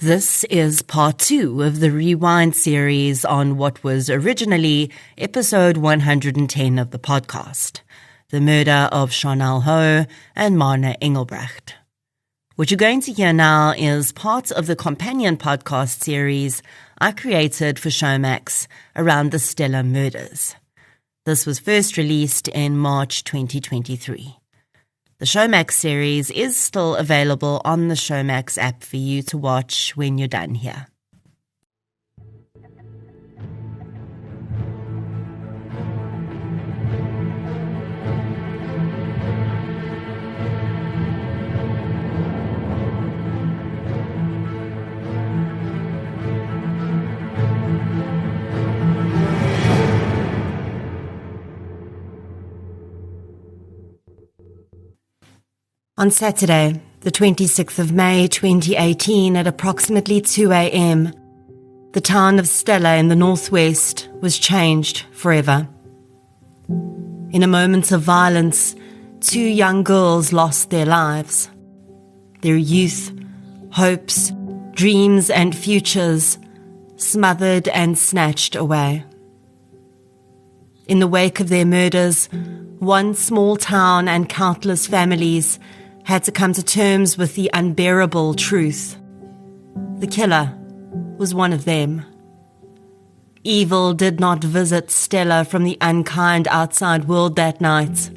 This is part 2 of the Rewind series on what was originally episode 110 of the podcast, the murder of Sharnelle Hough and Marna Engelbrecht. What you're going to hear now is part of the companion podcast series I created for Showmax around the Stella murders. This was first released in March 2023. The Showmax series is still available on the Showmax app for you to watch when you're done here. On Saturday, the 26th of May 2018 at approximately 2 a.m., the town of Stella in the northwest was changed forever. In a moment of violence, 2 young girls lost their lives. Their youth, hopes, dreams and futures smothered and snatched away. In the wake of their murders, one small town and countless families had to come to terms with the unbearable truth. The killer was one of them. Evil did not visit Stella from the unkind outside world that night.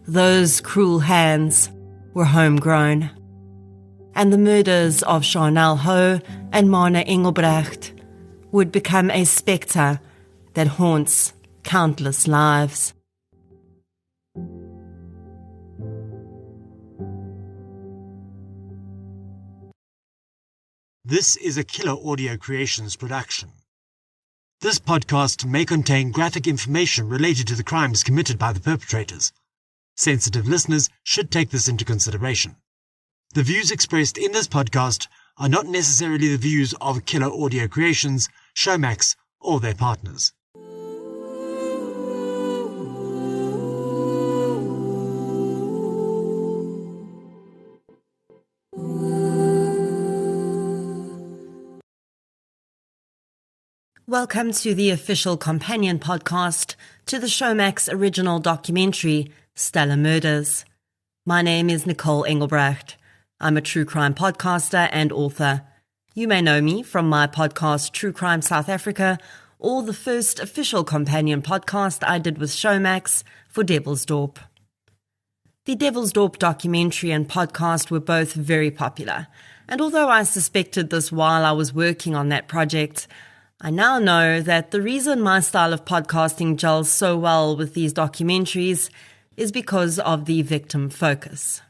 Those cruel hands were homegrown. And the murders of Sharnelle Hough and Marna Engelbrecht would become a spectre that haunts countless lives. This is a Killer Audio Creations production. This podcast may contain graphic information related to the crimes committed by the perpetrators. Sensitive listeners should take this into consideration. The views expressed in this podcast are not necessarily the views of Killer Audio Creations, Showmax, or their partners. Welcome to the official companion podcast to the Showmax original documentary, Stella Murders. My name is Nicole Engelbrecht. I'm a true crime podcaster and author. You may know me from my podcast True Crime South Africa or the first official companion podcast I did with Showmax for Devil's Dorp. The Devil's Dorp documentary and podcast were both very popular, and although I suspected this while I was working on that project, I now know that the reason my style of podcasting gels so well with these documentaries is because of the victim focus.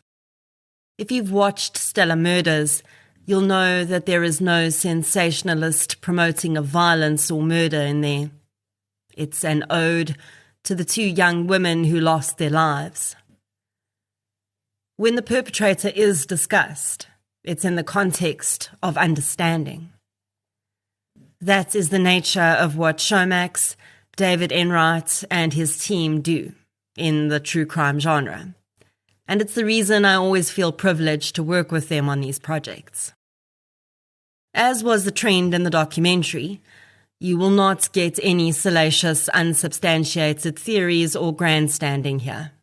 If you've watched Stella Murders, you'll know that there is no sensationalist promoting of violence or murder in there. It's an ode to the 2 young women who lost their lives. When the perpetrator is discussed, it's in the context of understanding. That is the nature of what Showmax, David Enright, and his team do in the true crime genre. And it's the reason I always feel privileged to work with them on these projects. As was the trend in the documentary, you will not get any salacious, unsubstantiated theories or grandstanding here.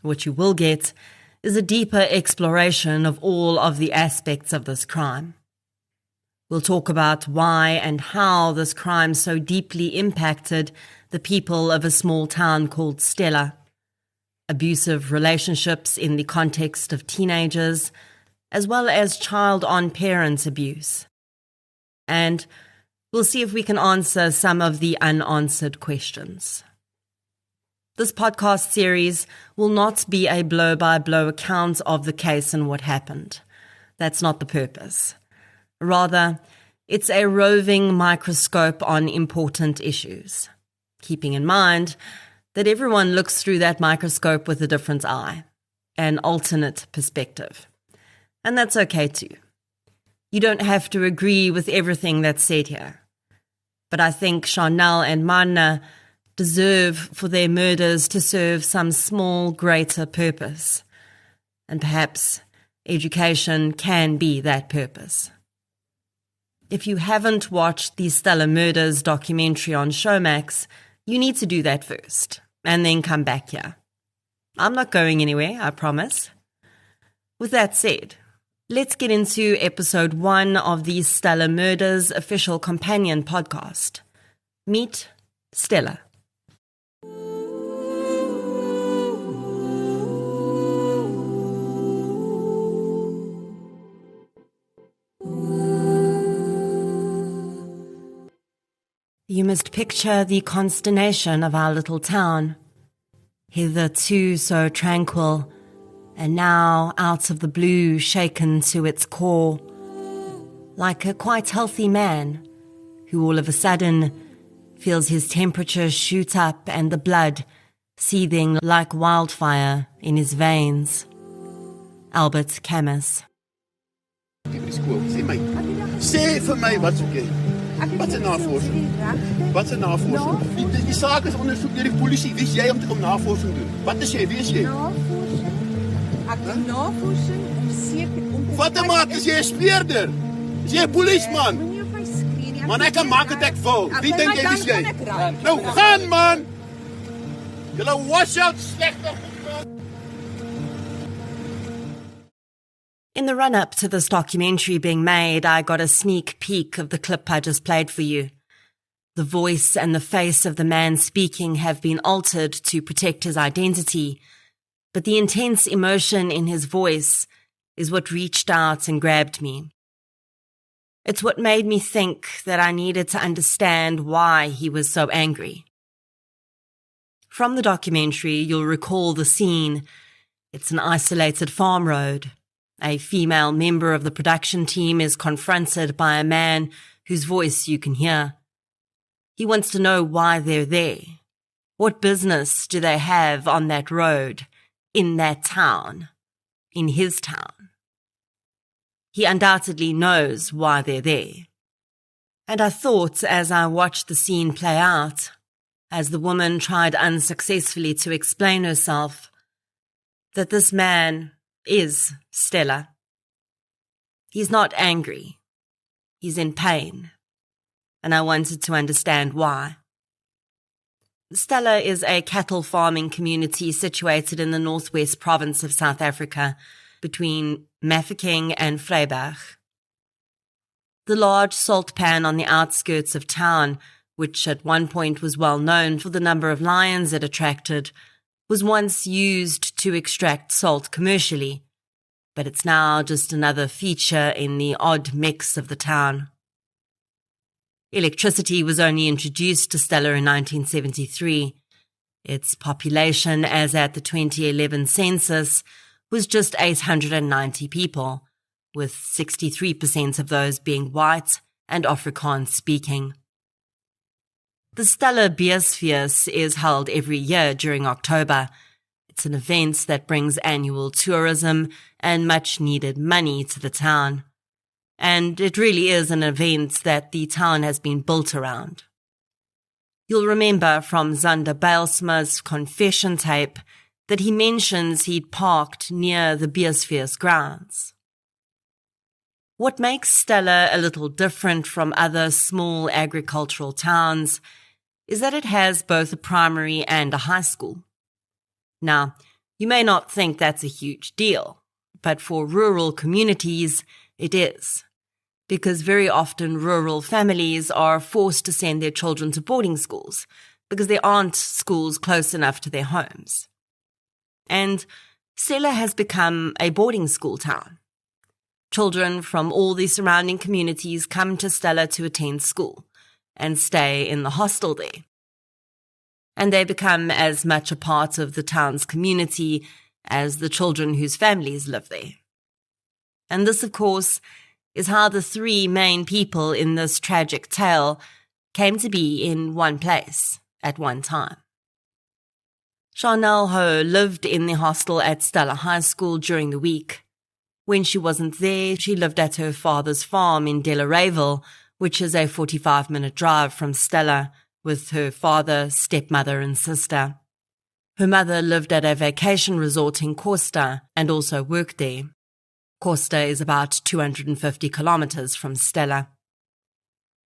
What you will get is a deeper exploration of all of the aspects of this crime. We'll talk about why and how this crime so deeply impacted the people of a small town called Stella, abusive relationships in the context of teenagers, as well as child-on-parent abuse. And we'll see if we can answer some of the unanswered questions. This podcast series will not be a blow-by-blow account of the case and what happened. That's not the purpose. Rather, it's a roving microscope on important issues, keeping in mind that everyone looks through that microscope with a different eye, an alternate perspective. And that's okay too. You don't have to agree with everything that's said here. But I think Sharnelle and Marna deserve for their murders to serve some small, greater purpose. And perhaps education can be that purpose. If you haven't watched the Stella Murders documentary on Showmax, you need to do that first, and then come back here. I'm not going anywhere, I promise. With that said, let's get into episode 1 of the Stella Murders official companion podcast. Meet Stella. You must picture the consternation of our little town, hitherto so tranquil, and now out of the blue shaken to its core, like a quite healthy man who all of a sudden feels his temperature shoot up and the blood seething like wildfire in his veins. Albert Camus. Sê vir my wat's oké. Wat 'n navorsing? Wat 'n navorsing? Die saak is ondersoek deur die polisie. Wie is jy om te kom navorsing doen? Wat is jy? Wie is jy? Navorsing. Ek doen navorsing om seker om te Wat maak as jy 'n speurder? Is jy 'n polisieman? Moenie op my skree nie. Man, ek kan maak wat ek wil. Wie dink jy is jy? jy? Nou gaan man. Julle wash out slegte. In the run-up to this documentary being made, I got a sneak peek of the clip I just played for you. The voice and the face of the man speaking have been altered to protect his identity, but the intense emotion in his voice is what reached out and grabbed me. It's what made me think that I needed to understand why he was so angry. From the documentary, you'll recall the scene. It's an isolated farm road. A female member of the production team is confronted by a man whose voice you can hear. He wants to know why they're there. What business do they have on that road, in that town, in his town? He undoubtedly knows why they're there. And I thought as I watched the scene play out, as the woman tried unsuccessfully to explain herself, that this man is Stella. He's not angry. He's in pain. And I wanted to understand why. Stella is a cattle farming community situated in the northwest province of South Africa, between Mafeking and Vryburg. The large salt pan on the outskirts of town, which at one point was well known for the number of lions it attracted, was once used to extract salt commercially, but it's now just another feature in the odd mix of the town. Electricity was only introduced to Stella in 1973. Its population, as at the 2011 census, was just 890 people, with 63% of those being white and Afrikaans-speaking. The Stella Beersfees is held every year during October. It's an event that brings annual tourism and much-needed money to the town. And it really is an event that the town has been built around. You'll remember from Zander Bylsma's confession tape that he mentions he'd parked near the Beersfees grounds. What makes Stella a little different from other small agricultural towns is that it has both a primary and a high school. Now, you may not think that's a huge deal, but for rural communities, it is, because very often rural families are forced to send their children to boarding schools because there aren't schools close enough to their homes. And Stella has become a boarding school town. Children from all the surrounding communities come to Stella to attend school and stay in the hostel there. And they become as much a part of the town's community as the children whose families live there. And this, of course, is how the three main people in this tragic tale came to be in one place at one time. Sharnelle Hough lived in the hostel at Stella High School during the week. When she wasn't there, she lived at her father's farm in Delareyville, which is a 45-minute drive from Stella, with her father, stepmother and sister. Her mother lived at a vacation resort in Costa and also worked there. Costa is about 250 kilometers from Stella.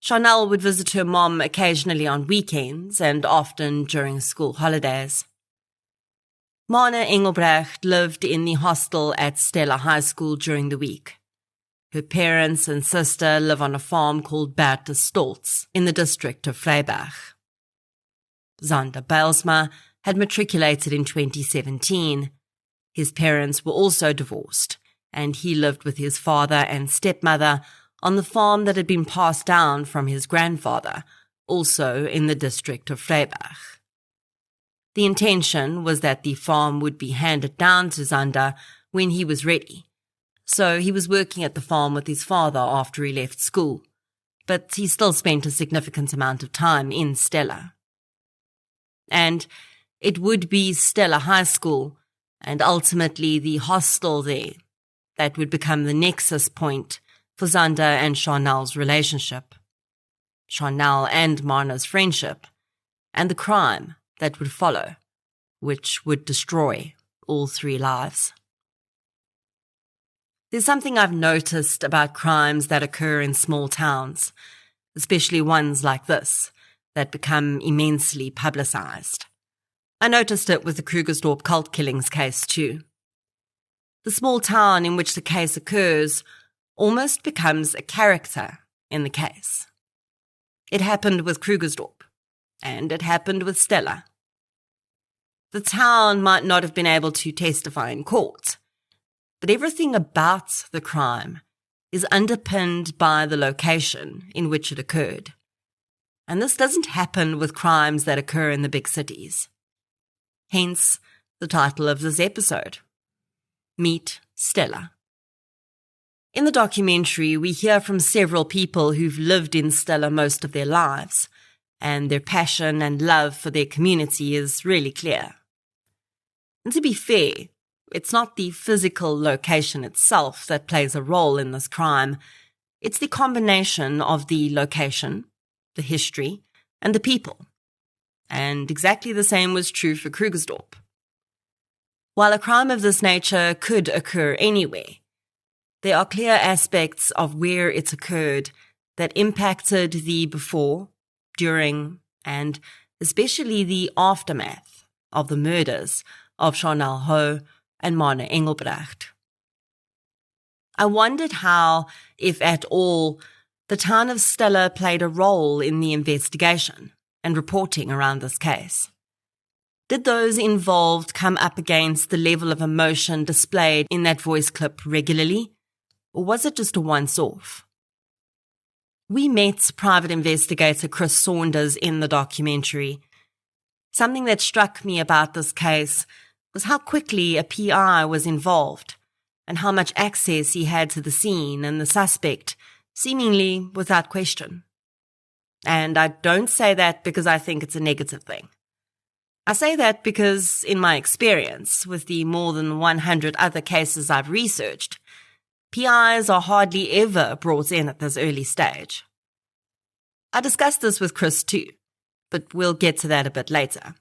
Sharnelle would visit her mom occasionally on weekends and often during school holidays. Marna Engelbrecht lived in the hostel at Stella High School during the week. Her parents and sister live on a farm called Bad de Stolz in the district of Vryburg. Zander Bijlsma had matriculated in 2017. His parents were also divorced, and he lived with his father and stepmother on the farm that had been passed down from his grandfather, also in the district of Vryburg. The intention was that the farm would be handed down to Zander when he was ready, so he was working at the farm with his father after he left school, but he still spent a significant amount of time in Stella. And it would be Stella High School, and ultimately the hostel there, that would become the nexus point for Zander and Sharnelle's relationship, Sharnelle and Marna's friendship, and the crime that would follow, which would destroy all three lives. There's something I've noticed about crimes that occur in small towns, especially ones like this, that become immensely publicized. I noticed it with the Krugersdorp cult killings case too. The small town in which the case occurs almost becomes a character in the case. It happened with Krugersdorp, and it happened with Stella. The town might not have been able to testify in court, but everything about the crime is underpinned by the location in which it occurred. And this doesn't happen with crimes that occur in the big cities. Hence the title of this episode, Meet Stella. In the documentary, we hear from several people who've lived in Stella most of their lives, and their passion and love for their community is really clear. And to be fair, it's not the physical location itself that plays a role in this crime. It's the combination of the location, the history, and the people. And exactly the same was true for Krugersdorp. While a crime of this nature could occur anywhere, there are clear aspects of where it's occurred that impacted the before, during, and especially the aftermath of the murders of Sharnelle Hough and Marna Engelbrecht. I wondered how, if at all, the town of Stella played a role in the investigation and reporting around this case. Did those involved come up against the level of emotion displayed in that voice clip regularly, or was it just a once-off? We met private investigator Chris Saunders in the documentary. Something that struck me about this case was how quickly a PI was involved and how much access he had to the scene and the suspect, seemingly without question. And I don't say that because I think it's a negative thing. I say that because, in my experience, with the more than 100 other cases I've researched, PIs are hardly ever brought in at this early stage. I discussed this with Chris too, but we'll get to that a bit later.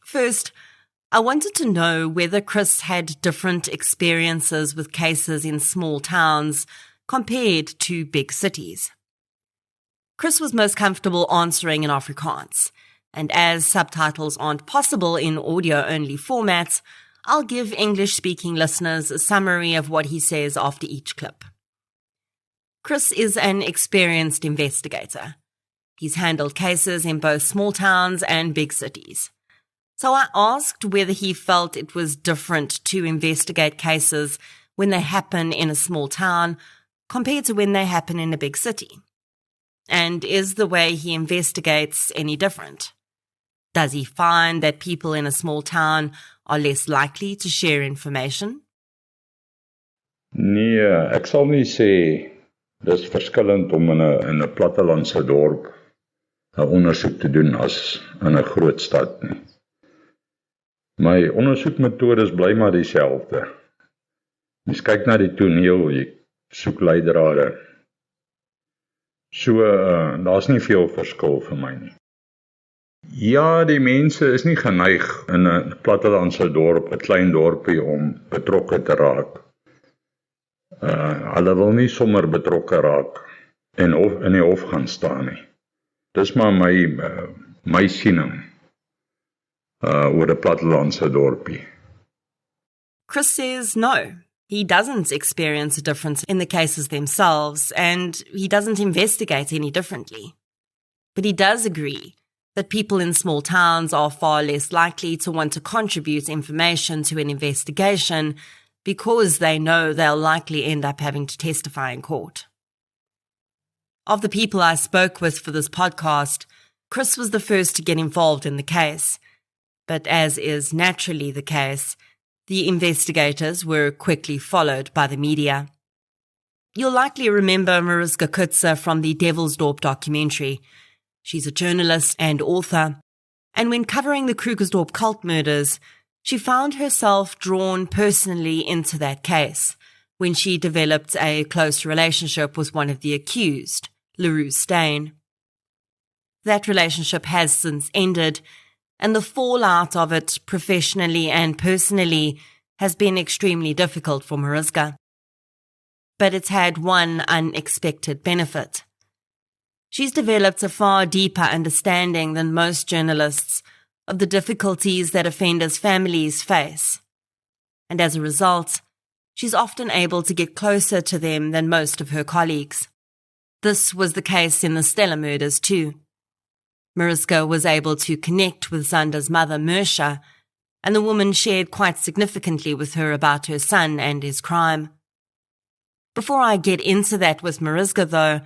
First, I wanted to know whether Chris had different experiences with cases in small towns compared to big cities. Chris was most comfortable answering in Afrikaans, and as subtitles aren't possible in audio-only formats, I'll give English-speaking listeners a summary of what he says after each clip. Chris is an experienced investigator. He's handled cases in both small towns and big cities. So I asked whether he felt it was different to investigate cases when they happen in a small town compared to when they happen in a big city. And is the way he investigates any different? Does he find that people in a small town are less likely to share information? Nee, ek sal nie sê dis verskillend om in 'n plattelandse dorp 'n ondersoek te doen as in 'n groot stad nie. My ondersoekmetodes bly maar dieselfde. Jy kyk na die toneel, jy soek leidrade. So, daar's nie veel verskil vir my nie. Ja, die mense is nie geneig in 'n plattelandse dorp, 'n klein dorpie, om betrokke te raak. Hulle wil nie sommer betrokke raak en of in die hof gaan staan nie. Dis maar my siening oor 'n plattelandse dorpie. Chris says no, he doesn't experience a difference in the cases themselves, and he doesn't investigate any differently. But he does agree that people in small towns are far less likely to want to contribute information to an investigation because they know they'll likely end up having to testify in court. Of the people I spoke with for this podcast, Chris was the first to get involved in the case. But as is naturally the case, the investigators were quickly followed by the media. You'll likely remember Mariska Kutzer from the Devilsdorp documentary. She's a journalist and author, and when covering the Krugersdorp cult murders, she found herself drawn personally into that case when she developed a close relationship with one of the accused, LaRue Steyn. That relationship has since ended, and the fallout of it, professionally and personally, has been extremely difficult for Mariska. But it's had one unexpected benefit. She's developed a far deeper understanding than most journalists of the difficulties that offenders' families face. And as a result, she's often able to get closer to them than most of her colleagues. This was the case in the Stella murders too. Mariska was able to connect with Zanda's mother, Mersha, and the woman shared quite significantly with her about her son and his crime. Before I get into that with Mariska, though,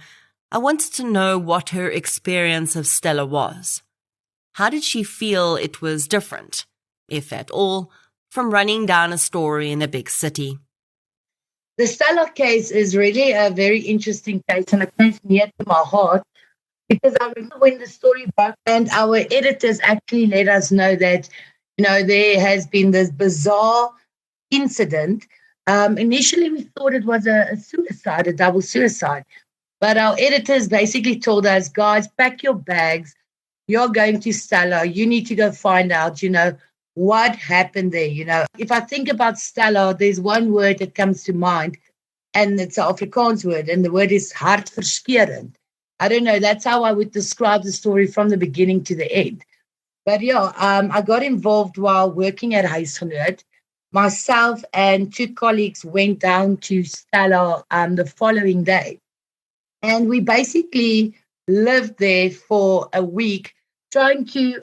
I wanted to know what her experience of Stella was. How did she feel it was different, if at all, from running down a story in a big city? The Stella case is really a very interesting case and a case near to my heart, because I remember when the story broke and our editors actually let us know that, there has been this bizarre incident. Initially, we thought it was a suicide, a double suicide. But our editors basically told us, guys, pack your bags. You're going to Stella. You need to go find out, what happened there. If I think about Stella, there's one word that comes to mind, and it's an Afrikaans word, and the word is hartverskeurend. I don't know. That's how I would describe the story from the beginning to the end. But I got involved while working at Huisgenoot. Myself and two colleagues went down to Stella the following day. And we basically lived there for a week trying to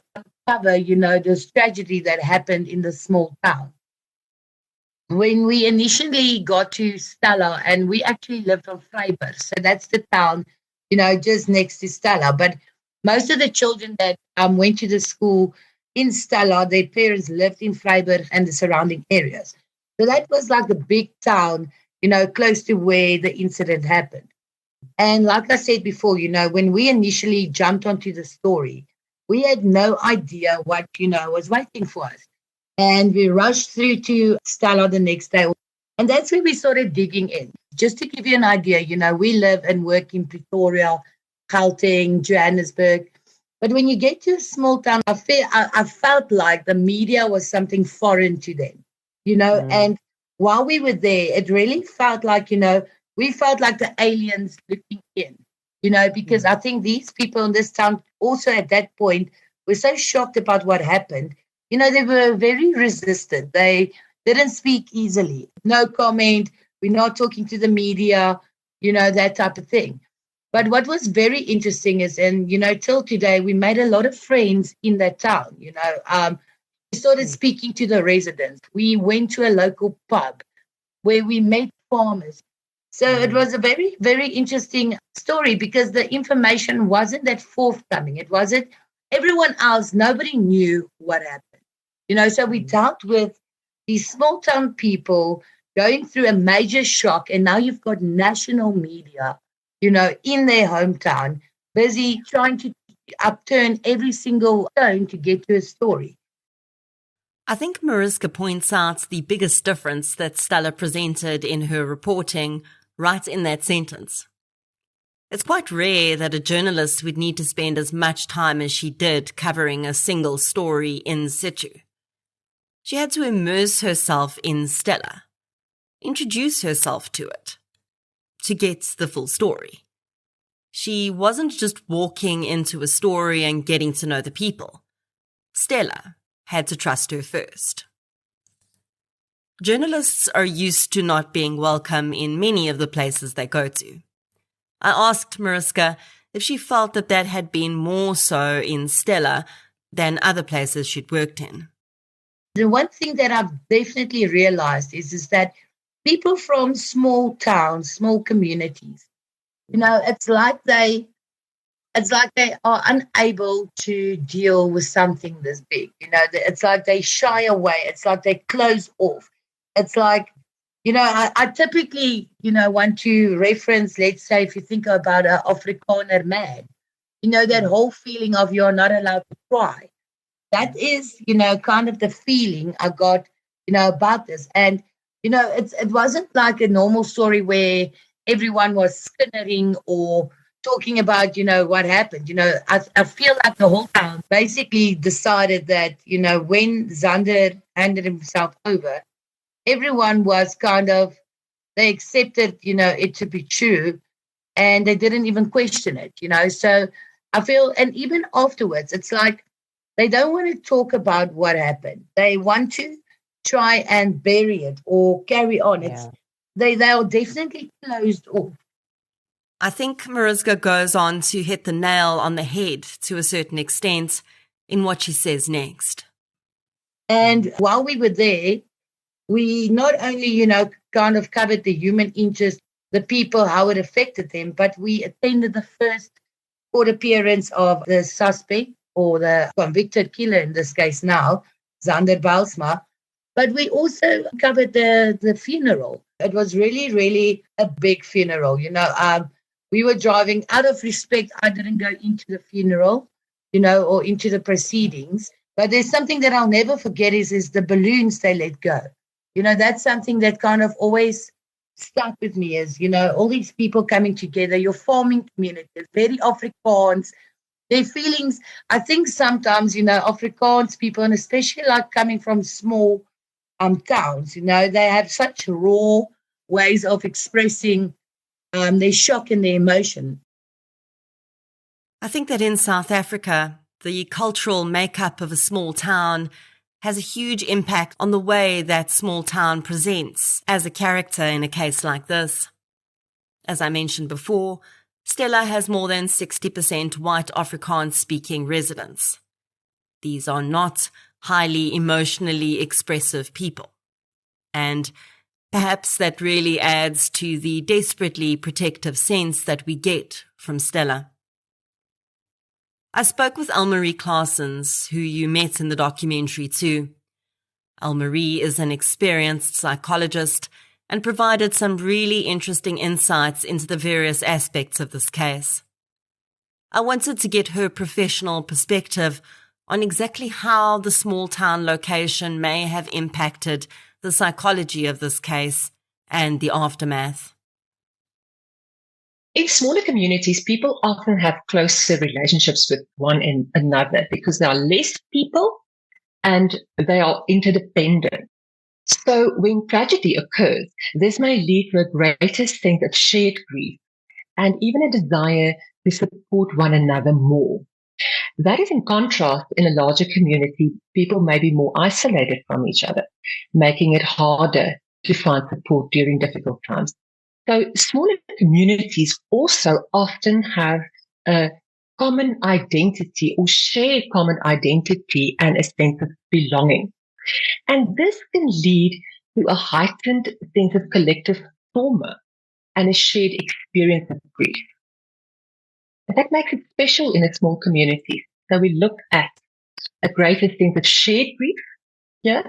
uncover, this tragedy that happened in the small town. When we initially got to Stella, and we actually lived on Vryburg, so that's the town, just next to Stella. But most of the children that went to the school in Stella, their parents lived in Vryburg and the surrounding areas. So that was like a big town, close to where the incident happened. And like I said before, when we initially jumped onto the story, we had no idea what, was waiting for us. And we rushed through to Stella the next day. And that's where we started digging in. Just to give you an idea, we live and work in Pretoria, Gauteng, Johannesburg. But when you get to a small town, I felt like the media was something foreign to them, And while we were there, it really felt like, we felt like the aliens looking in, because I think these people in this town also at that point were so shocked about what happened. They were very resistant. They didn't speak easily. No comment. We're not talking to the media, that type of thing. But what was very interesting is, and, till today, we made a lot of friends in that town, We started speaking to the residents. We went to a local pub where we met farmers. So it was a very, very interesting story because the information wasn't that forthcoming. It wasn't everyone else. Nobody knew what happened. So we dealt with these small town people going through a major shock. And now you've got national media, in their hometown, busy trying to upturn every single stone to get to a story. I think Mariska points out the biggest difference that Stella presented in her reporting right in that sentence. It's quite rare that a journalist would need to spend as much time as she did covering a single story in situ. She had to immerse herself in Stella, introduce herself to it, to get the full story. She wasn't just walking into a story and getting to know the people. Stella had to trust her first. Journalists are used to not being welcome in many of the places they go to. I asked Mariska if she felt that had been more so in Stella than other places she'd worked in. The one thing that I've definitely realized is that people from small towns, small communities, it's like they are unable to deal with something this big. It's like they shy away. It's like they close off. It's like, I typically, want to reference, let's say, if you think about an Afrikaner man, that whole feeling of you're not allowed to cry. That is, kind of the feeling I got, about this. And, it wasn't like a normal story where everyone was skinnering or talking about, what happened. I feel like the whole town basically decided that, when Zander handed himself over, everyone was kind of, they accepted, it to be true, and they didn't even question it, So I feel, and even afterwards, it's like they don't want to talk about what happened. They want to try and bury it or carry on. Yeah. They are definitely closed off. I think Mariska goes on to hit the nail on the head to a certain extent in what she says next. And while we were there, we not only, kind of covered the human interest, the people, how it affected them, but we attended the first court appearance of the suspect or the convicted killer in this case now, Zander Bylsma. But we also covered the funeral. It was really, really a big funeral. We were driving out of respect. I didn't go into the funeral, or into the proceedings. But there's something that I'll never forget is the balloons they let go. That's something that kind of always stuck with me is, all these people coming together, your farming communities, very Afrikaans, their feelings. I think sometimes, Afrikaans people, and especially like coming from small towns, they have such raw ways of expressing their shock and their emotion. I think that in South Africa, the cultural makeup of a small town has a huge impact on the way that small town presents as a character in a case like this. As I mentioned before, Stella has more than 60% white Afrikaans-speaking residents. These are not highly emotionally expressive people. And perhaps that really adds to the desperately protective sense that we get from Stella. I spoke with Elmarie Claessens, who you met in the documentary too. Elmarie is an experienced psychologist and provided some really interesting insights into the various aspects of this case. I wanted to get her professional perspective on exactly how the small town location may have impacted the psychology of this case and the aftermath. In smaller communities, people often have closer relationships with one another because there are less people and they are interdependent. So when tragedy occurs, this may lead to a greater sense of shared grief and even a desire to support one another more. That is in contrast, in a larger community, people may be more isolated from each other, making it harder to find support during difficult times. So smaller communities also often have a common identity or share common identity and a sense of belonging. And this can lead to a heightened sense of collective trauma and a shared experience of grief. And that makes it special in a small community. So we look at a greater sense of shared grief,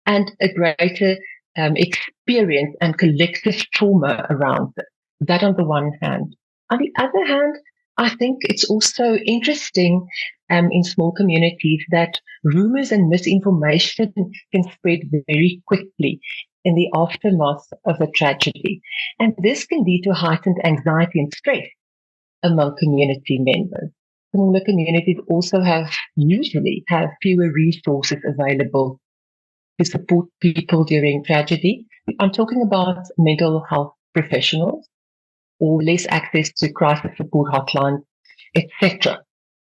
and a greater experience and collective trauma around it. That on the one hand. On the other hand, I think it's also interesting in small communities that rumors and misinformation can spread very quickly in the aftermath of a tragedy. And this can lead to heightened anxiety and stress among community members. Smaller communities also usually have fewer resources available to support people during tragedy. I'm talking about mental health professionals, or less access to crisis support hotlines, etc.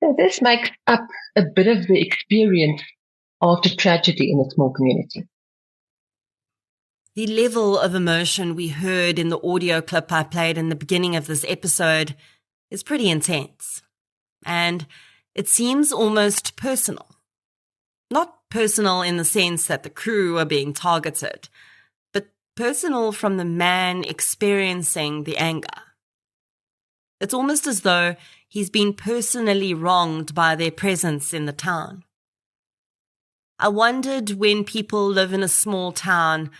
So this makes up a bit of the experience after tragedy in a small community. The level of emotion we heard in the audio clip I played in the beginning of this episode is pretty intense. And it seems almost personal. Not personal in the sense that the crew are being targeted, but personal from the man experiencing the anger. It's almost as though he's been personally wronged by their presence in the town. I wondered, when people live in a small town,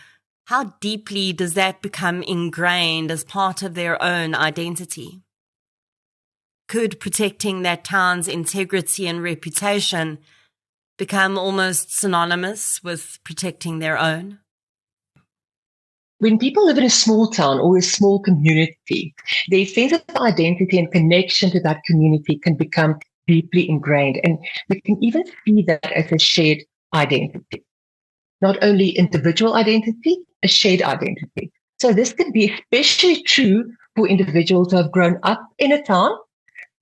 how deeply does that become ingrained as part of their own identity? Could protecting that town's integrity and reputation become almost synonymous with protecting their own? When people live in a small town or a small community, their sense of identity and connection to that community can become deeply ingrained. And we can even see that as a shared identity. Not only individual identity, a shared identity. So this can be especially true for individuals who have grown up in a town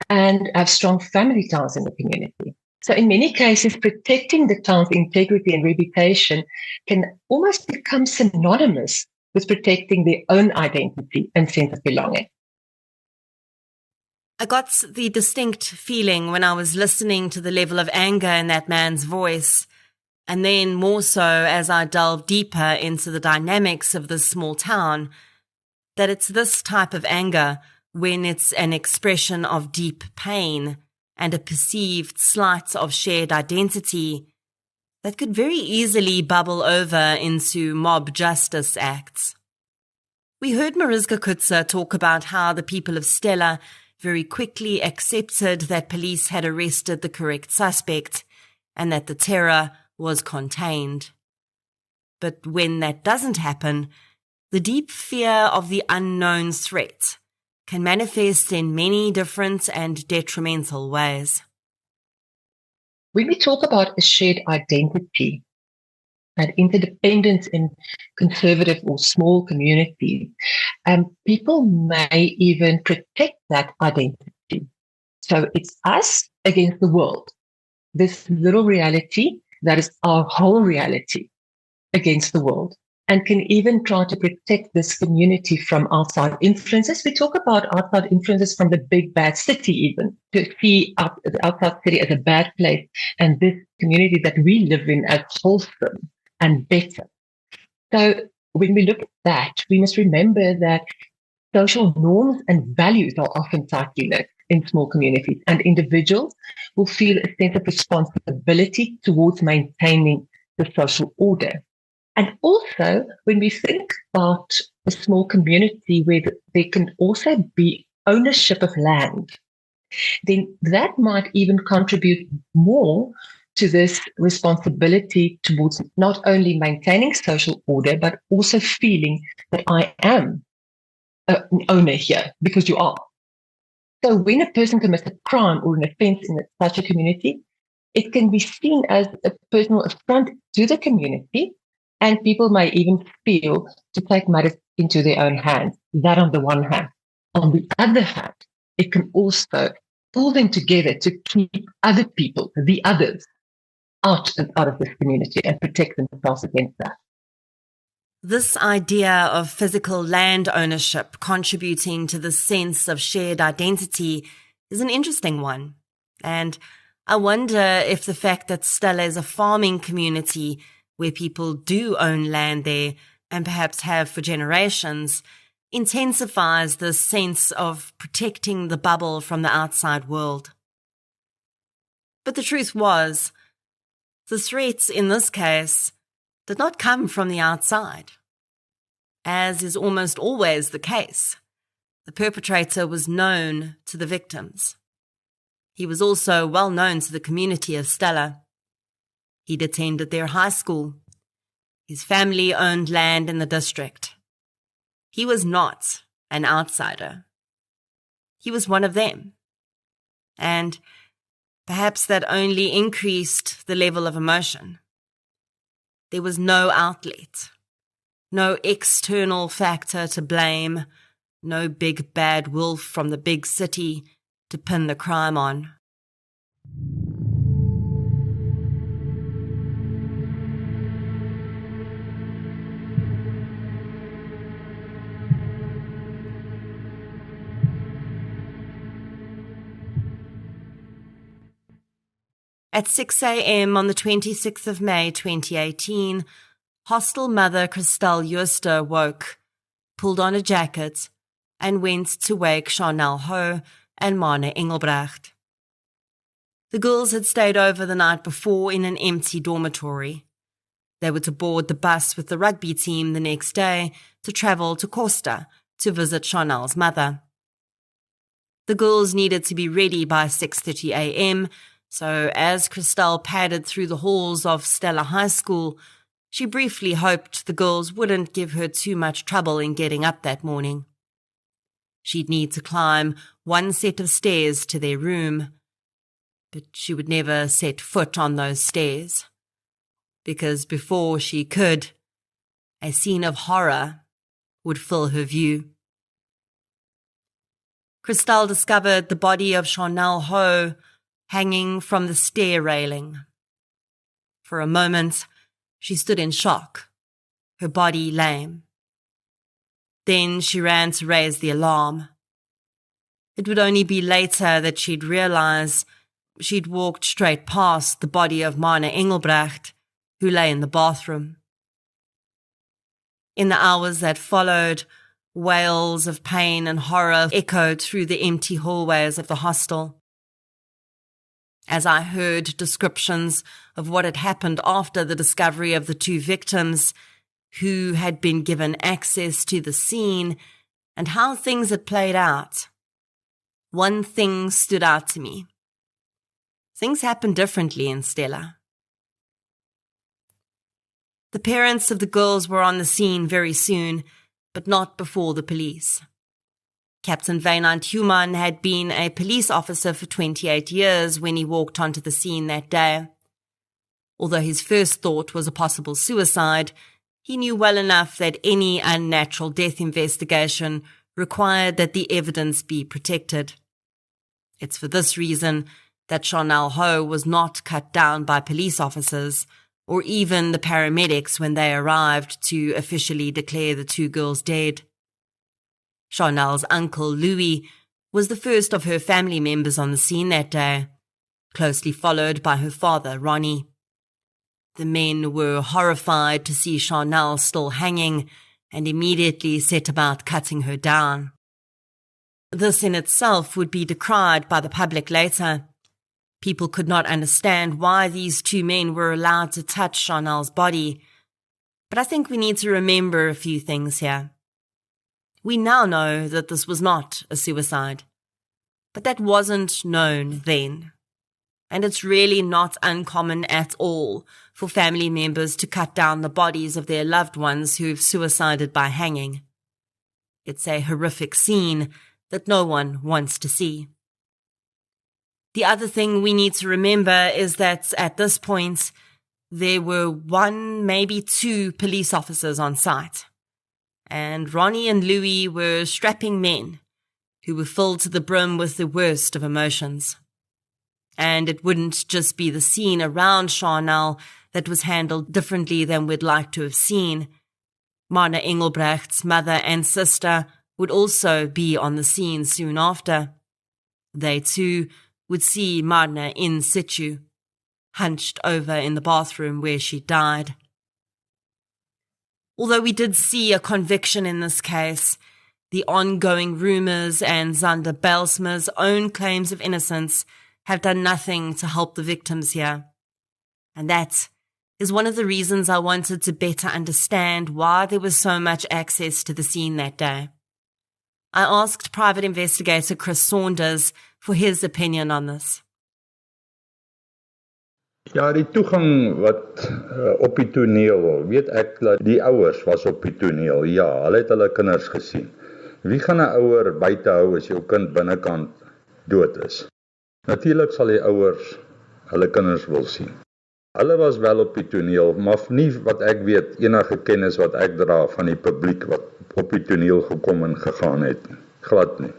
and have strong family ties in the community. So in many cases, protecting the town's integrity and reputation can almost become synonymous with protecting their own identity and sense of belonging. I got the distinct feeling when I was listening to the level of anger in that man's voice, and then more so as I delved deeper into the dynamics of this small town, that it's this type of anger, when it's an expression of deep pain and a perceived slight of shared identity, that could very easily bubble over into mob justice acts. We heard Mariska Kutzer talk about how the people of Stella very quickly accepted that police had arrested the correct suspect and that the terror was contained. But when that doesn't happen, the deep fear of the unknown threat can manifest in many different and detrimental ways. When we talk about a shared identity and interdependence in conservative or small communities, people may even protect that identity. So it's us against the world, this little reality that is our whole reality against the world, and can even try to protect this community from outside influences. We talk about outside influences from the big bad city, even to see the outside city as a bad place and this community that we live in as wholesome and better. So when we look at that, we must remember that social norms and values are often tightly knit in small communities, and individuals will feel a sense of responsibility towards maintaining the social order. And also, when we think about a small community where there can also be ownership of land, then that might even contribute more to this responsibility towards not only maintaining social order, but also feeling that I am an owner here, because you are. So when a person commits a crime or an offense in such a community, it can be seen as a personal affront to the community, and people may even feel to take matters into their own hands. That on the one hand. On the other hand, it can also pull them together to keep other people, the others, out of this community and protect themselves against that. This idea of physical land ownership contributing to the sense of shared identity is an interesting one. And I wonder if the fact that Stella is a farming community where people do own land there and perhaps have for generations intensifies this sense of protecting the bubble from the outside world. But the truth was, the threats in this case did not come from the outside. As is almost always the case, the perpetrator was known to the victims. He was also well known to the community of Stella. He'd attended their high school. His family owned land in the district. He was not an outsider. He was one of them. And perhaps that only increased the level of emotion. There was no outlet, no external factor to blame, No big bad wolf from the big city to pin the crime on. At 6 a.m. on the 26th of May 2018, hostel mother Christelle Jooste woke, pulled on a jacket, and went to wake Sharnelle Hough and Marna Engelbrecht. The girls had stayed over the night before in an empty dormitory. They were to board the bus with the rugby team the next day to travel to Costa to visit Sharnelle's mother. The girls needed to be ready by 6:30 a.m., so as Christelle padded through the halls of Stella High School, she briefly hoped the girls wouldn't give her too much trouble in getting up that morning. She'd need to climb one set of stairs to their room, but she would never set foot on those stairs, because before she could, a scene of horror would fill her view. Christelle discovered the body of Sharnelle Hough hanging from the stair railing. For a moment, she stood in shock, her body lame. Then she ran to raise the alarm. It would only be later that she'd realize she'd walked straight past the body of Marna Engelbrecht, who lay in the bathroom. In the hours that followed, wails of pain and horror echoed through the empty hallways of the hostel. As I heard descriptions of what had happened after the discovery of the two victims, who had been given access to the scene, and how things had played out, one thing stood out to me. Things happened differently in Stella. The parents of the girls were on the scene very soon, but not before the police. Captain Wynand Human had been a police officer for 28 years when he walked onto the scene that day. Although his first thought was a possible suicide, he knew well enough that any unnatural death investigation required that the evidence be protected. It's for this reason that Sharnelle Hough was not cut down by police officers or even the paramedics when they arrived to officially declare the two girls dead. Sharnelle's uncle, Louis, was the first of her family members on the scene that day, closely followed by her father, Ronnie. The men were horrified to see Sharnelle still hanging and immediately set about cutting her down. This in itself would be decried by the public later. People could not understand why these two men were allowed to touch Sharnelle's body, but I think we need to remember a few things here. We now know that this was not a suicide, but that wasn't known then. And it's really not uncommon at all for family members to cut down the bodies of their loved ones who've suicided by hanging. It's a horrific scene that no one wants to see. The other thing we need to remember is that at this point, there were one, maybe two police officers on site. And Ronnie and Louis were strapping men who were filled to the brim with the worst of emotions. And it wouldn't just be the scene around Sharnelle that was handled differently than we'd like to have seen. Marna Engelbrecht's mother and sister would also be on the scene soon after. They too would see Marna in situ, hunched over in the bathroom where she died. Although we did see a conviction in this case, the ongoing rumours and Zander Belsma's own claims of innocence have done nothing to help the victims here. And that is one of the reasons I wanted to better understand why there was so much access to the scene that day. I asked private investigator Chris Saunders for his opinion on this. Ja, die toegang wat op die toneel, weet ek dat die ouers was op die toneel. Ja, hulle het hulle kinders gesien. Wie gaan 'n ouer buite hou as jou kind binnekant dood is? Natuurlik sal die ouers hulle kinders wil sien. Hulle was wel op die toneel, maar nie wat ek weet enige kennis wat ek dra van die publiek wat op die toneel gekom en gegaan het. Glad nie.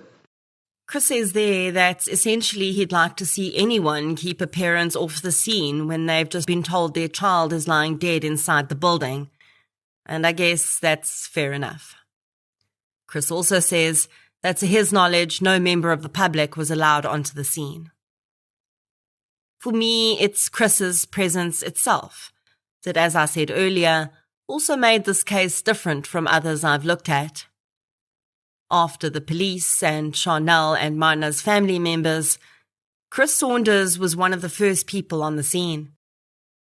Chris says there that essentially he'd like to see anyone keep a parent off the scene when they've just been told their child is lying dead inside the building. And I guess that's fair enough. Chris also says that to his knowledge, no member of the public was allowed onto the scene. For me, it's Chris's presence itself that, as I said earlier, also made this case different from others I've looked at. After the police and Sharnelle and Marna's family members, Chris Saunders was one of the first people on the scene.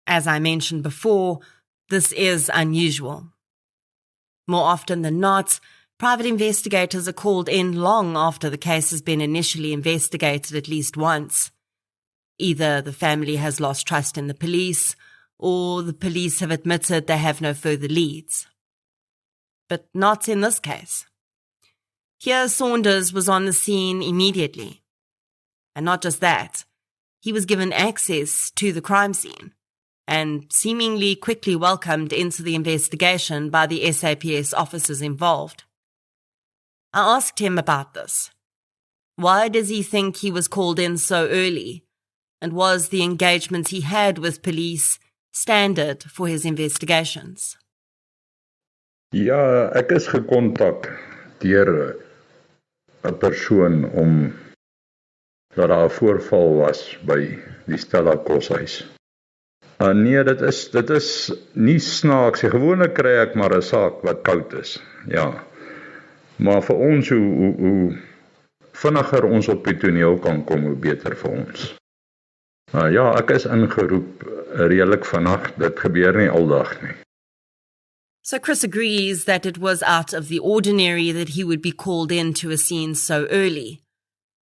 As I mentioned before, this is unusual. More often than not, private investigators are called in long after the case has been initially investigated at least once. Either the family has lost trust in the police, or the police have admitted they have no further leads. But not in this case. Here, Saunders was on the scene immediately. And not just that, he was given access to the crime scene and seemingly quickly welcomed into the investigation by the SAPS officers involved. I asked him about this. Why does he think he was called in so early? And was the engagement he had with police standard for his investigations? Ja, ek is gekontak deur 'n persoon dat daar 'n voorval was by die Stella koshuis. Nee, dit is nie snaaks. Gewoonlik kry ek maar 'n saak wat koud is. Ja. Maar vir ons, hoe vinniger ons op die toneel kan kom, hoe beter vir ons. Ja, ek is ingeroep redelik vinnig. Dit gebeur nie aldag nie. So Chris agrees that it was out of the ordinary that he would be called into a scene so early.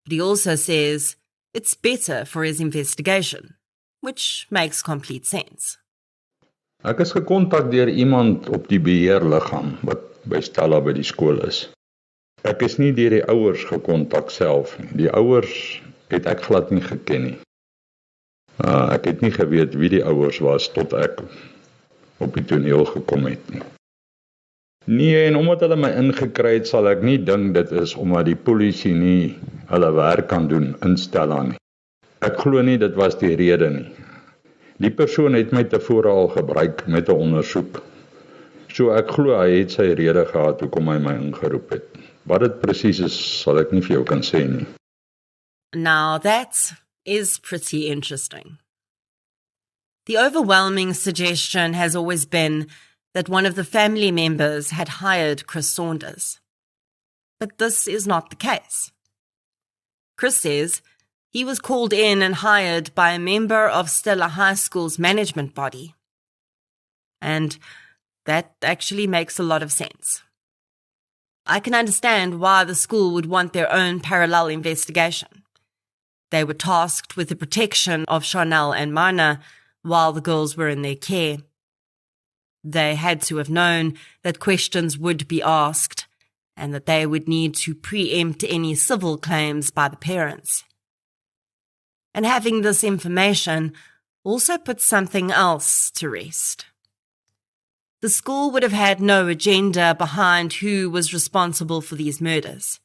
But he also says it's better for his investigation, which makes complete sense. Ek is gekontak deur iemand op die beheerliggaam wat by Stella by die skool is. Ek is nie deur die ouers gekontak self nie. Die ouers het ek glad nie geken nie. Ek het nie geweet wie die ouers was tot ek op die toneel gekom het nie. Nee, en omdat hulle my ingekry het, sal ek nie dink dit is omdat die polisie nie hulle werk kan doen in Stella nie. Ek glo nie dit was die rede nie. Die persoon het my tevore al gebruik met 'n ondersoek. So ek glo hy het sy rede gehad hoekom hy my ingeroep het. Wat dit presies is, sal ek nie vir jou kan sê nie. Now that is pretty interesting. The overwhelming suggestion has always been that one of the family members had hired Chris Saunders. But this is not the case. Chris says he was called in and hired by a member of Stella High School's management body. And that actually makes a lot of sense. I can understand why the school would want their own parallel investigation. They were tasked with the protection of Sharnelle and Marna while the girls were in their care. They had to have known that questions would be asked and that they would need to preempt any civil claims by the parents. And having this information also puts something else to rest. The school would have had no agenda behind who was responsible for these murders.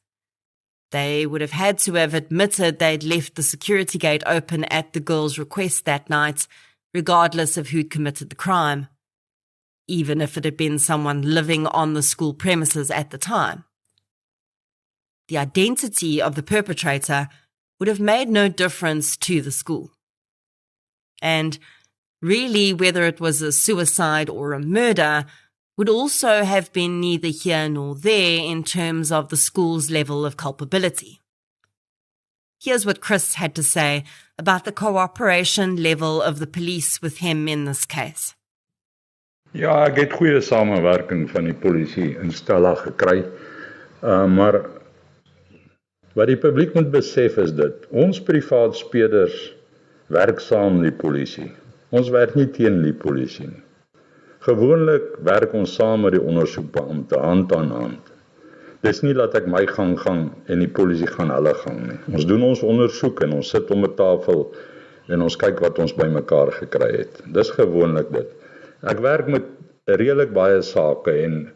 They would have had to have admitted they'd left the security gate open at the girls' request that night, regardless of who'd committed the crime, even if it had been someone living on the school premises at the time. The identity of the perpetrator would have made no difference to the school. And really, whether it was a suicide or a murder would also have been neither here nor there in terms of the school's level of culpability. Here's what Chris had to say about the cooperation level of the police with him in this case. Ja, ek het goeie samewerking van die polisie in Stella gekry. Maar wat die publiek moet besef is dit, ons privaat spelers werk saam met die polisie. Ons werk nie teen die polisie nie. Gewoonlik werk ons saam met die ondersoekbeampte hand aan hand. Dis nie dat ek my gang en die polisie gaan hulle gang nie. Ons doen ons ondersoek en ons sit om 'n tafel en ons kyk wat ons bymekaar gekry het. Dis gewoonlik dit. Ek werk met redelik baie sake en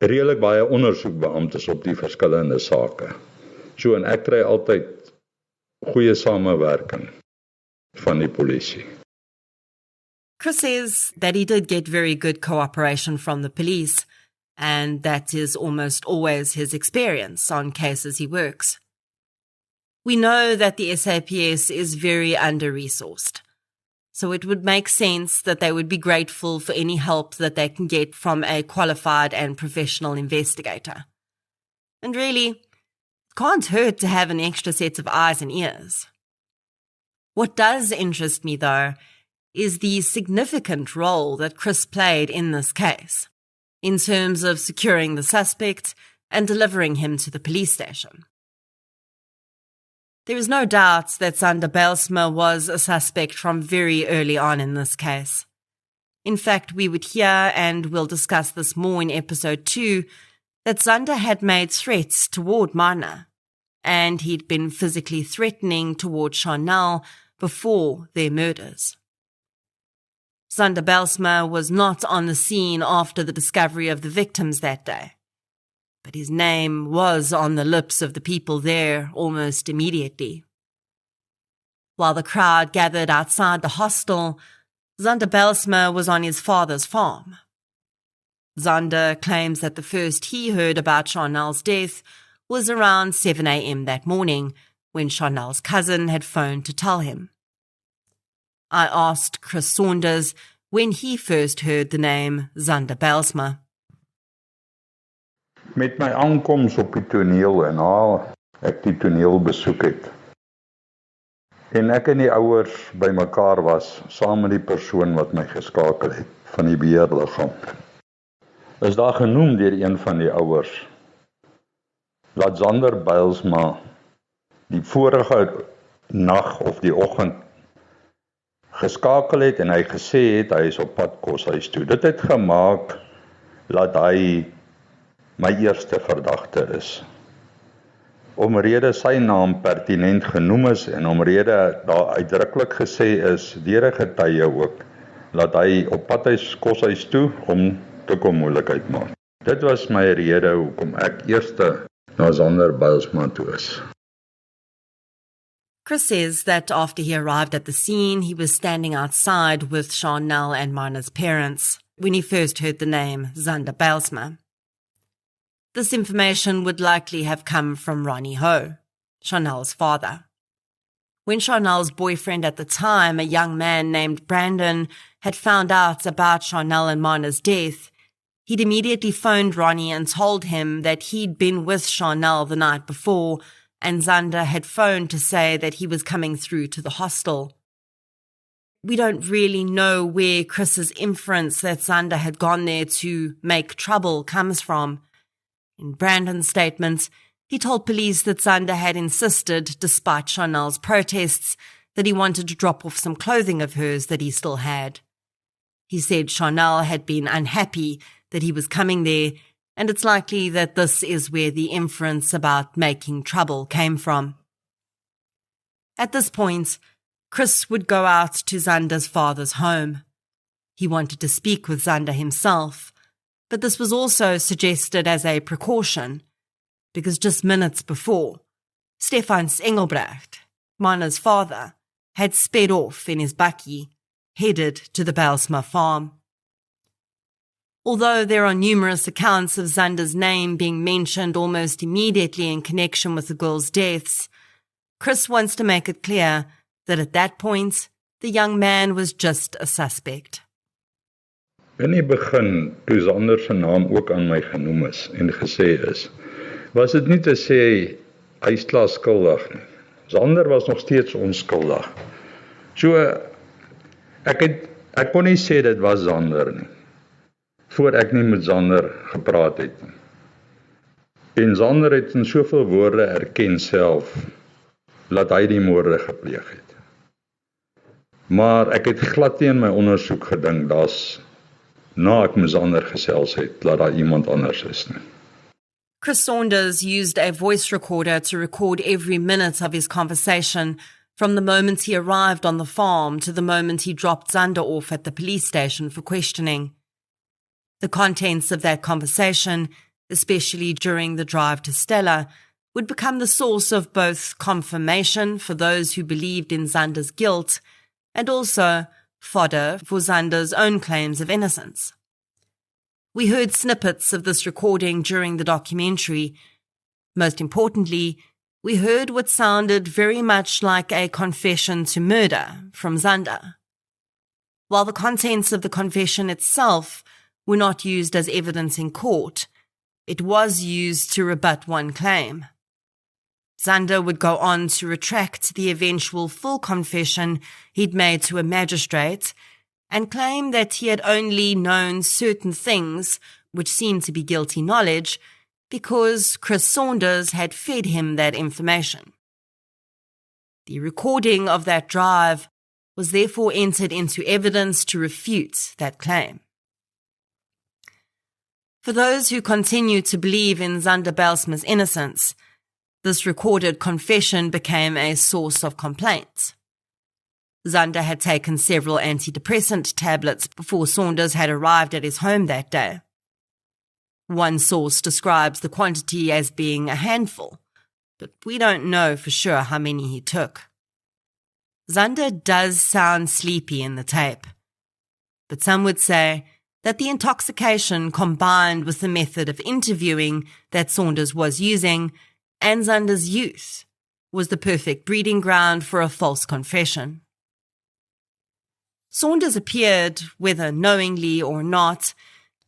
redelik baie ondersoekbeamptes op die verskillende sake. So en ek kry altyd goeie samewerking van die polisie. Chris says that he did get very good cooperation from the police, and that is almost always his experience on cases he works. We know that the SAPS is very under-resourced, so it would make sense that they would be grateful for any help that they can get from a qualified and professional investigator. And really, it can't hurt to have an extra set of eyes and ears. What does interest me, though, is the significant role that Chris played in this case, in terms of securing the suspect and delivering him to the police station. There is no doubt that Zander Bijlsma was a suspect from very early on in this case. In fact, we would hear, and we'll discuss this more in episode 2, that Zander had made threats toward Marna, and he'd been physically threatening toward Sharnelle before their murders. Zander Bijlsma was not on the scene after the discovery of the victims that day, but his name was on the lips of the people there almost immediately. While the crowd gathered outside the hostel, Zander Bijlsma was on his father's farm. Zander claims that the first he heard about Sharnelle's death was around 7 a.m. that morning, when Sharnelle's cousin had phoned to tell him. I asked Chris Saunders when he first heard the name Zander Bijlsma. Met my aankoms op die toneel en ek die toneel besoek het. En ek en die ouers by mekaar was, saam met die persoon wat my geskakel het, van die beheerliggaam. Is daar genoem deur een van die ouers, dat Zander Bijlsma die vorige nag of die oggend geskakel het en hy gesê het, hy is op pad koshuis toe. Dit het gemaak, dat hy my eerste verdagte is. Omrede sy naam pertinent genoem is, en omrede daar uitdruklik gesê is, deur 'n getuie ook, dat hy op pad is koshuis toe, om te kom moeilikheid maak. Dit was my rede, hoekom ek eerste na Zander Bijlsma toe is. Chris says that after he arrived at the scene, he was standing outside with Sharnelle and Marna's parents when he first heard the name Zander Bijlsma. This information would likely have come from Hough, Sharnelle's father. When Sharnelle's boyfriend at the time, a young man named Brandon, had found out about Sharnelle and Marna's death, he'd immediately phoned Ronnie and told him that he'd been with Sharnelle the night before, and Zander had phoned to say that he was coming through to the hostel. We don't really know where Chris's inference that Zander had gone there to make trouble comes from. In Brandon's statements, he told police that Zander had insisted, despite Sharnelle's protests, that he wanted to drop off some clothing of hers that he still had. He said Sharnelle had been unhappy that he was coming there, and it's likely that this is where the inference about making trouble came from. At this point, Chris would go out to Zander's father's home. He wanted to speak with Zander himself, but this was also suggested as a precaution, because just minutes before, Stefans Engelbrecht, Marna's father, had sped off in his bakkie, headed to the Bijlsma farm. Although there are numerous accounts of Zander's name being mentioned almost immediately in connection with the girls' deaths, Chris wants to make it clear that at that point, the young man was just a suspect. In die begin, toe Zander se naam ook aan my genoem is en gesê is, was dit nie te sê hy is klaar skuldig nie. Zander was nog steeds onskuldig. So, ek kon nie sê dit was Zander nie, voor ek nie met Zander gepraat het nie. En Zander het in soveel woorde erken self, dat hy die moorde gepleeg het. Maar ek het glad nie in my ondersoek gedink, na ek met Zander gesels het, dat daar iemand anders is nie. Chris Saunders used a voice recorder to record every minute of his conversation, from the moment he arrived on the farm to the moment he dropped Zander off at the police station for questioning. The contents of that conversation especially during the drive to Stella, would become the source of both confirmation for those who believed in Zander's guilt and also fodder for Zander's own claims of innocence. We heard snippets of this recording during the documentary. Most importantly, we heard what sounded very much like a confession to murder from Zander. While the contents of the confession itself were not used as evidence in court, it was used to rebut one claim. Zander would go on to retract the eventual full confession he'd made to a magistrate and claim that he had only known certain things, which seemed to be guilty knowledge, because Chris Saunders had fed him that information. The recording of that drive was therefore entered into evidence to refute that claim. For those who continue to believe in Zander Bylsma's innocence, this recorded confession became a source of complaint. Zander had taken several antidepressant tablets before Saunders had arrived at his home that day. One source describes the quantity as being a handful, but we don't know for sure how many he took. Zander does sound sleepy in the tape, but some would say that the intoxication combined with the method of interviewing that Saunders was using and Zander's youth was the perfect breeding ground for a false confession. Saunders appeared, whether knowingly or not,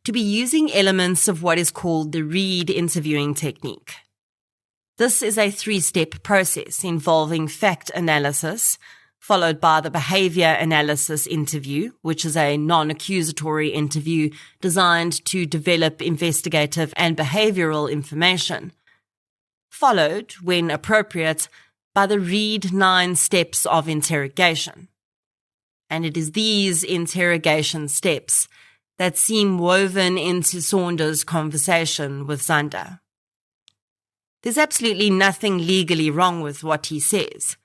to be using elements of what is called the Reid interviewing technique. This is a 3-step process involving fact analysis, followed by the behavior analysis interview, which is a non-accusatory interview designed to develop investigative and behavioral information, followed, when appropriate, by the Reid 9 steps of interrogation. And it is these interrogation steps that seem woven into Saunders' conversation with Zander. There's absolutely nothing legally wrong with what he says,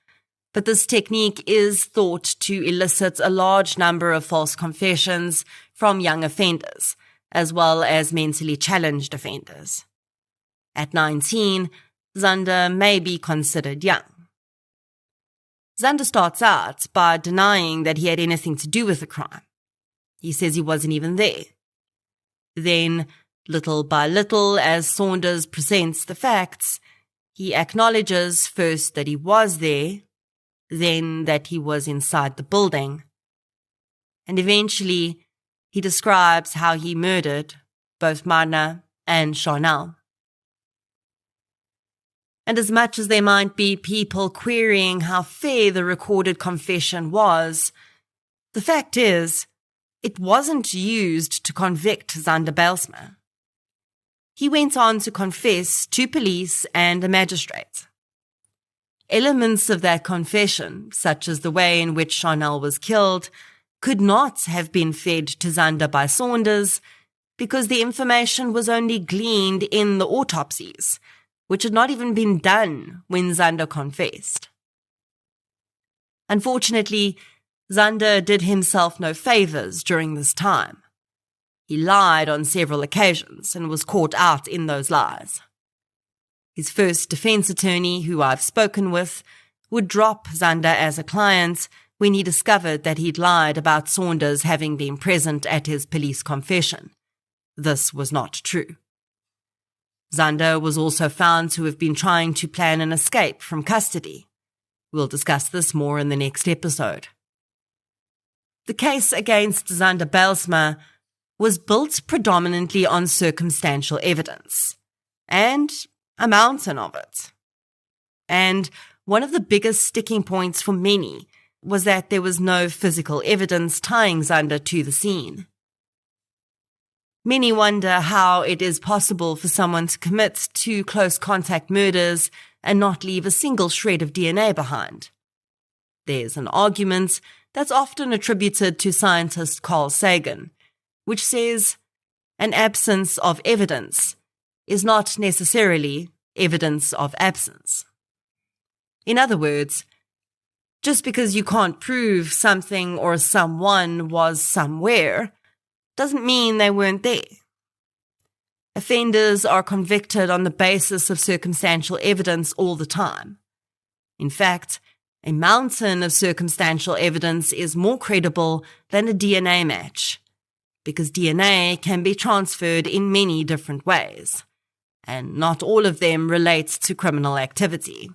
but this technique is thought to elicit a large number of false confessions from young offenders, as well as mentally challenged offenders. At 19, Zander may be considered young. Zander starts out by denying that he had anything to do with the crime. He says he wasn't even there. Then, little by little, as Saunders presents the facts, he acknowledges first that he was there, then that he was inside the building, and eventually he describes how he murdered both Marna and Sharnelle. And as much as there might be people querying how fair the recorded confession was, the fact is, it wasn't used to convict Zander Bylsma. He went on to confess to police and a magistrate. Elements of that confession, such as the way in which Sharnelle was killed, could not have been fed to Zander by Saunders because the information was only gleaned in the autopsies, which had not even been done when Zander confessed. Unfortunately, Zander did himself no favors during this time. He lied on several occasions and was caught out in those lies. His first defense attorney, who I've spoken with, would drop Zander as a client when he discovered that he'd lied about Saunders having been present at his police confession. This was not true. Zander was also found to have been trying to plan an escape from custody. We'll discuss this more in the next episode. The case against Zander Bylsma was built predominantly on circumstantial evidence, and a mountain of it. And one of the biggest sticking points for many was that there was no physical evidence tying Zander to the scene. Many wonder how it is possible for someone to commit 2 close contact murders and not leave a single shred of DNA behind. There's an argument that's often attributed to scientist Carl Sagan, which says an absence of evidence is not necessarily evidence of absence. In other words, just because you can't prove something or someone was somewhere doesn't mean they weren't there. Offenders are convicted on the basis of circumstantial evidence all the time. In fact, a mountain of circumstantial evidence is more credible than a DNA match, because DNA can be transferred in many different ways, and not all of them relate to criminal activity.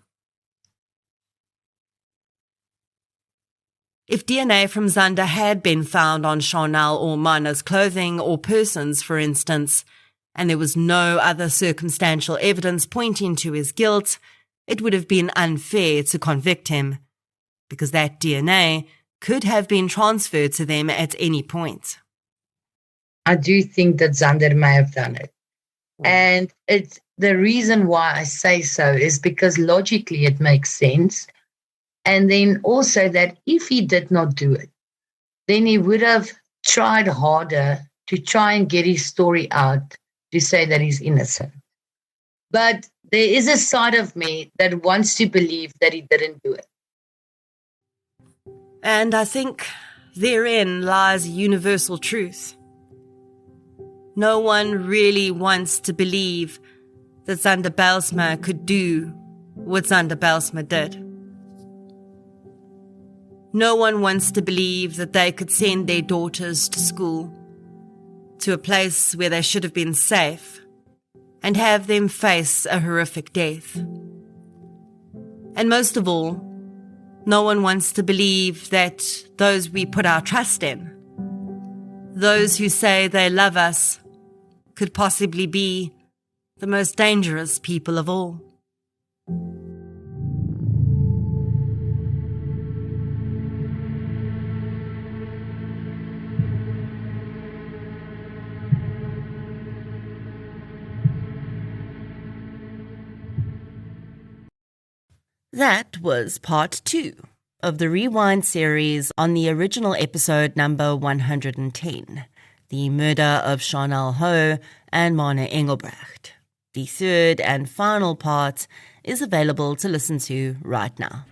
If DNA from Zander had been found on Sharnelle or Marna's clothing or persons, for instance, and there was no other circumstantial evidence pointing to his guilt, it would have been unfair to convict him, because that DNA could have been transferred to them at any point. I do think that Zander may have done it. And it's the reason why I say so is because logically it makes sense. And then also that if he did not do it, then he would have tried harder to try and get his story out to say that he's innocent. But there is a side of me that wants to believe that he didn't do it. And I think therein lies a universal truth. No one really wants to believe that Zander Bijlsma could do what Zander Bijlsma did. No one wants to believe that they could send their daughters to school, to a place where they should have been safe, and have them face a horrific death. And most of all, no one wants to believe that those we put our trust in, those who say they love us, could possibly be the most dangerous people of all. That was part 2 of the Rewind series on the original episode number 110, the murder of Sharnelle Hough and Marna Engelbrecht. The third and final part is available to listen to right now.